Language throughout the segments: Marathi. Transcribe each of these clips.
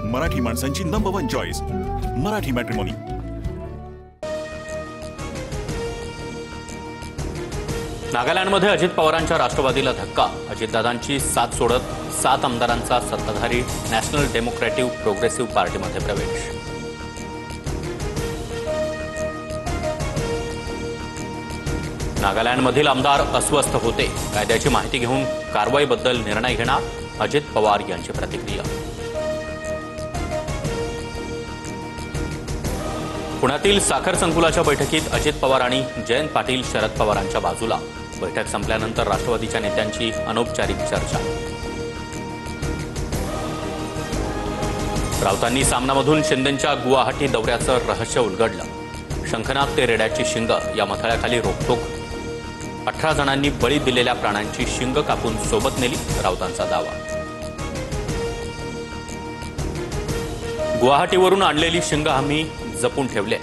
मराठी माणसांची नंबर 1 चॉईस मराठी मॅट्रिमोनी। नागालँडमध्ये अजित पवारांच्या राष्ट्रवादीला धक्का। अजितदादांची साथ सोडत 7 आमदारांचा सत्ताधारी नॅशनल डेमोक्रॅटिक प्रोग्रेसिव्ह पार्टीमध्ये प्रवेश। नागालँडमधील आमदार अस्वस्थ होते। कायद्याची माहिती घेऊन कारवाईबद्दल निर्णय घेणार, अजित पवार यांची प्रतिक्रिया। पुण्यातील साखर संकुलाच्या बैठकीत अजित पवार आणि जयंत पाटील शरद पवारांच्या बाजूला। बैठक संपल्यानंतर राष्ट्रवादीच्या नेत्यांची अनौपचारिक चर्चा। राऊतांनी सामनामधून शिंदेंच्या गुवाहाटी दौऱ्याचं रहस्य उलगडलं। शंखनाद ते रेड्याची शिंग या मथळ्याखाली रोखोक। 18 जणांनी बळी दिलेल्या प्राण्यांची शिंग कापून सोबत नेली, राऊतांचा दावा। गुवाहाटीवरून आणलेली शिंग आम्ही जपून ठेवले।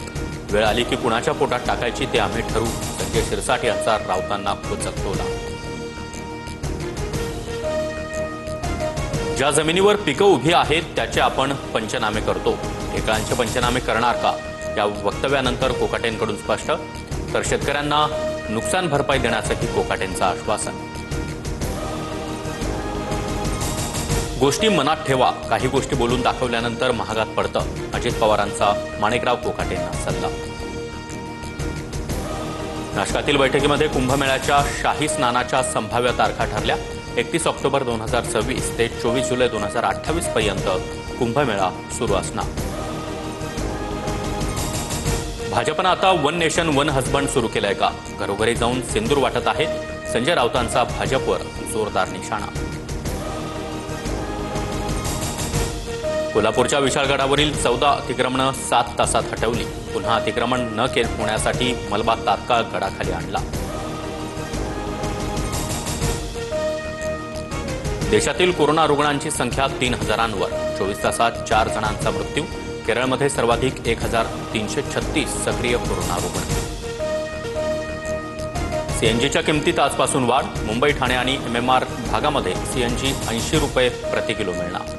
वेळ आली की कुणाच्या पोटात टाकायची ते आम्ही ठरवू, संजय शिरसाट यांचा राऊतांना खोचक टोला। ज्या जमिनीवर पिकं उभी आहेत त्याचे आपण पंचनामे करतो, ठेकळांचे पंचनामे करणार का, या वक्तव्यानंतर कोकाटेंकडून स्पष्ट। तर शेतकऱ्यांना नुकसान भरपाई देण्याचंही कोकाटेंचं आश्वासन। गोष्टी मनात ठेवा, काही गोष्टी बोलून दाखवल्यानंतर महागात पडतं, अजित पवारांचा माणिकराव कोकाटेंना सल्ला। नाशकातील बैठकीमध्ये कुंभमेळ्याच्या शाही स्नानाच्या संभाव्य तारखा ठरल्या। 31 ऑक्टोबर 2026 ते 24 जुलै 2028 पर्यंत कुंभमेळा सुरू असणार। भाजपनं आता वन नेशन वन हजबंड सुरू केलंय का? घरोघरी जाऊन सिंदूर वाटत आहेत, संजय राऊतांचा भाजपवर जोरदार निशाणा। कोल्हापूरच्या विशाळगडावरील 14 अतिक्रमणं 7 तासात हटवली। पुन्हा अतिक्रमण न होण्यासाठी मलबा तात्काळ गडाखाली आणला। देशातील कोरोना रुग्णांची संख्या 3000वर। 24 तासात 4 जणांचा मृत्यू। केरळमध्ये सर्वाधिक 1336 सक्रिय कोरोना रुग्ण। सीएनजीच्या किमतीत आजपासून वाढ। मुंबई, ठाणे आणि MMR भागामध्ये सीएनजी 80 रुपये प्रति किलो मिळणार।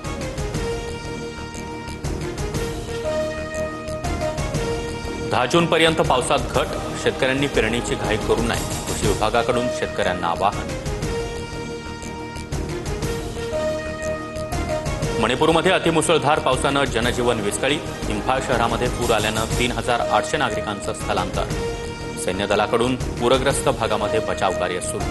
दहा जूनपर्यंत पावसात घट। शेतकऱ्यांनी पेरणीची घाई करू नये, कृषी विभागाकडून शेतकऱ्यांना आवाहन। मणिपूरमध्ये अतिमुसळधार पावसानं जनजीवन विस्कळीत। इम्फाळ शहरामध्ये पूर आल्यानं 3800 नागरिकांचं स्थलांतर। सैन्य दलाकडून पूरग्रस्त भागामध्ये बचावकार्य सुरू।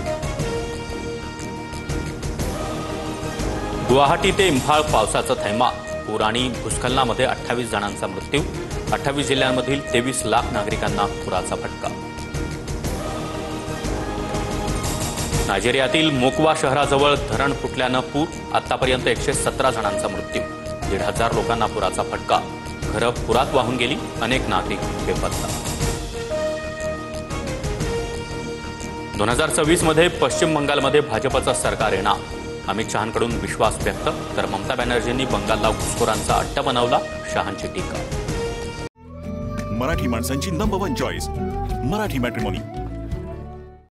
गुवाहाटी ते इम्फाळ पावसाचं थैमान। पूर आणि भूस्खलनामध्ये 28 जणांचा मृत्यू। 28 जिल्ह्यांमधील 23 लाख नागरिकांना पुराचा फटका। नायजेरियातील मोकवा शहराजवळ धरण फुटल्यानं पूर। आतापर्यंत 117 जणांचा मृत्यू। 1,500 लोकांना पुराचा फटका। घरं पुरात वाहून गेली, अनेक नागरिक बेपत्ता। 2026 मध्ये पश्चिम बंगालमध्ये भाजपचं सरकार येणार, अमित शहांकडून विश्वास व्यक्त। तर ममता बॅनर्जींनी बंगालला घुसखोरांचा अड्डा बनवला, शहांची टीका। मराठी माणसांची नंबर 1 चॉईस मराठी मॅट्रिमोनी।